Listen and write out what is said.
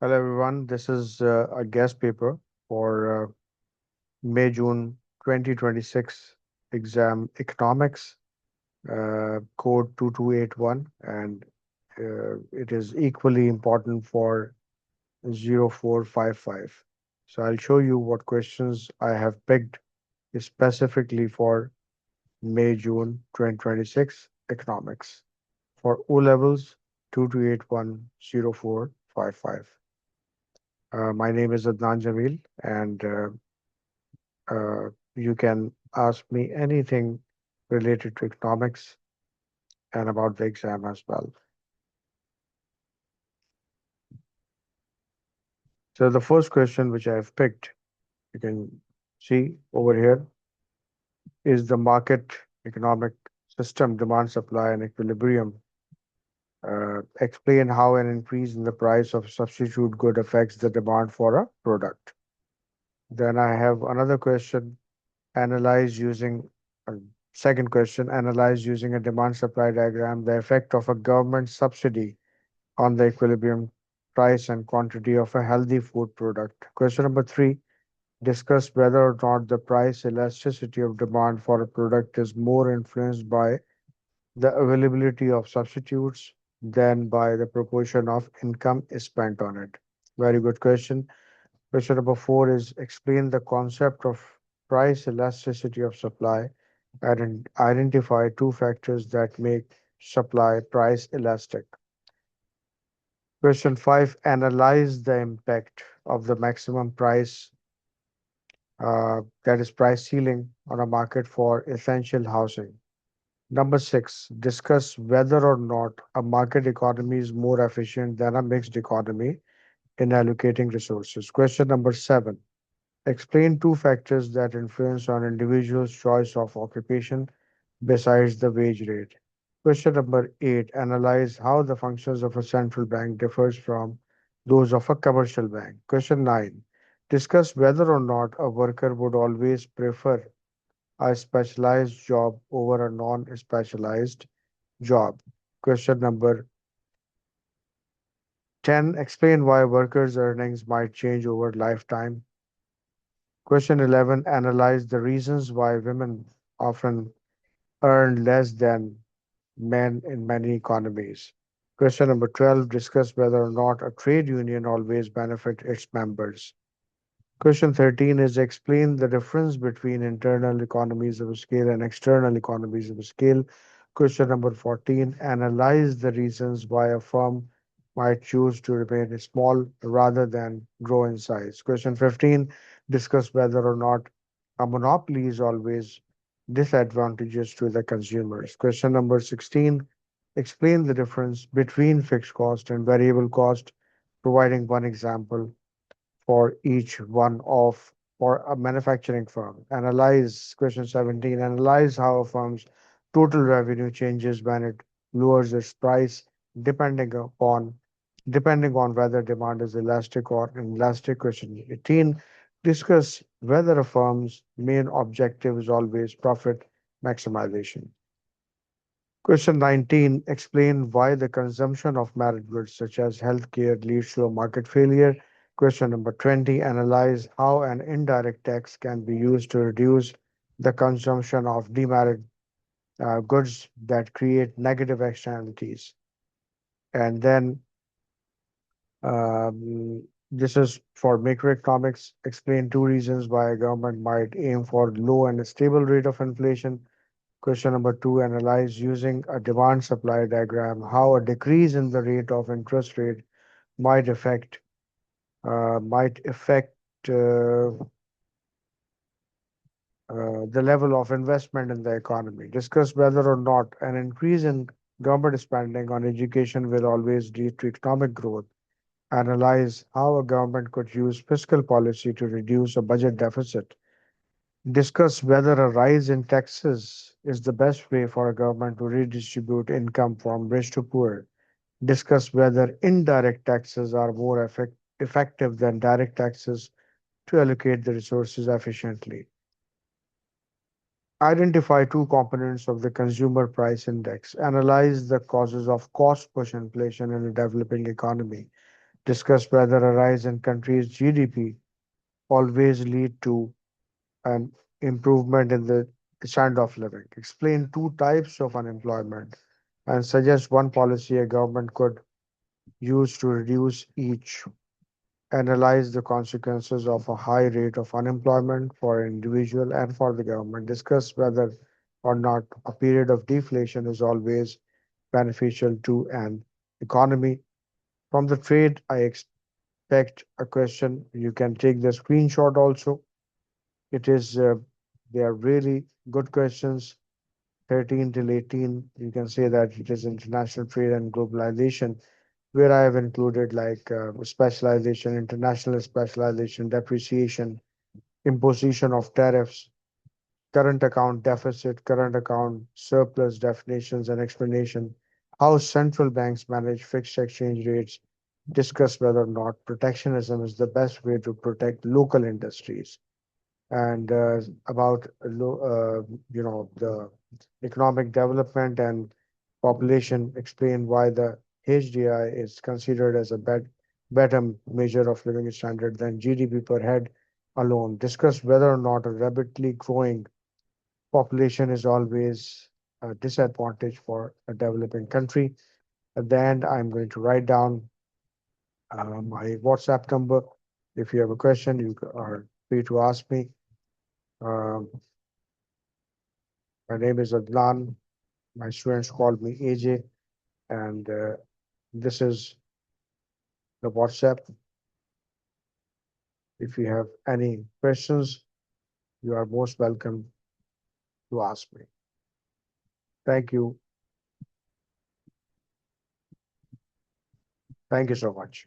Hello, everyone. This is a guest paper for May-June 2026 exam economics, code 2281, and it is equally important for 0455. So I'll show you what questions I have picked specifically for May-June 2026 economics for O levels 22810455. My name is Adnan Jamil, and you can ask me anything related to economics and about the exam as well. So the first question which I have picked, you can see over here, is the market economic system demand supply and equilibrium. Explain how an increase in the price of substitute good affects the demand for a product. Then I have another question, analyze using a second question, analyze using a demand supply diagram the effect of a government subsidy on the equilibrium price and quantity of a healthy food product. Question number three, discuss whether or not the price elasticity of demand for a product is more influenced by the availability of substitutes than by the proportion of income spent on it. Very good question. Question number four is explain the concept of price elasticity of supply and identify two factors that make supply price elastic. Question five, analyze the impact of the maximum price, that is price ceiling on a market for essential housing. Number six, discuss whether or not a market economy is more efficient than a mixed economy in allocating resources. Question number seven, explain two factors that influence on individuals' choice of occupation besides the wage rate. Question number eight, analyze how the functions of a central bank differs from those of a commercial bank. Question nine, discuss whether or not a worker would always prefer a specialized job over a non-specialized job. Question number 10, explain why workers' earnings might change over lifetime. Question 11, analyze the reasons why women often earn less than men in many economies. Question number 12, discuss whether or not a trade union always benefits its members. Question 13 is explain the difference between internal economies of scale and external economies of scale. Question number 14, analyze the reasons why a firm might choose to remain small rather than grow in size. Question 15, discuss whether or not a monopoly is always disadvantageous to the consumers. Question number 16, explain the difference between fixed cost and variable cost, providing one example for each one of for a manufacturing firm. Analyze question 17, analyze how a firm's total revenue changes when it lowers its price depending upon depending on whether demand is elastic or inelastic. Question 18, discuss whether a firm's main objective is always profit maximization. Question 19, explain why the consumption of merit goods such as healthcare leads to a market failure. Question number 20, analyze how an indirect tax can be used to reduce the consumption of demerit goods that create negative externalities. And then this is for macroeconomics, explain two reasons why a government might aim for low and stable rate of inflation. Question number two, analyze using a demand supply diagram how a decrease in the rate of interest rate might affect uh, the level of investment in the economy. Discuss whether or not an increase in government spending on education will always lead to economic growth. Analyze how a government could use fiscal policy to reduce a budget deficit. Discuss whether a rise in taxes is the best way for a government to redistribute income from rich to poor. Discuss whether indirect taxes are more effective than direct taxes to allocate the resources efficiently. Identify two components of the consumer price index. Analyze the causes of cost push inflation in a developing economy. Discuss whether a rise in country's GDP always lead to an improvement in the standard of living. Explain two types of unemployment and suggest one policy a government could use to reduce each. Analyze the consequences of a high rate of unemployment for an individual and for the government. Discuss whether or not a period of deflation is always beneficial to an economy. From the trade, I expect a question. You can take the screenshot also. It is, they are really good questions. 13 till 18, you can say that it is international trade and globalization, where I have included like specialization, international specialization, depreciation, imposition of tariffs, current account deficit, current account surplus definitions and explanation, how central banks manage fixed exchange rates, discuss whether or not protectionism is the best way to protect local industries, and about the economic development and population, explain why the HDI is considered as a better measure of living standard than GDP per head alone. Discuss whether or not a rapidly growing population is always a disadvantage for a developing country. At the end, I'm going to write down my WhatsApp number. If you have a question, you are free to ask me. Um, my name is Adnan. My students call me AJ, and this is the WhatsApp. If you have any questions, you are most welcome to ask me. Thank you. Thank you so much.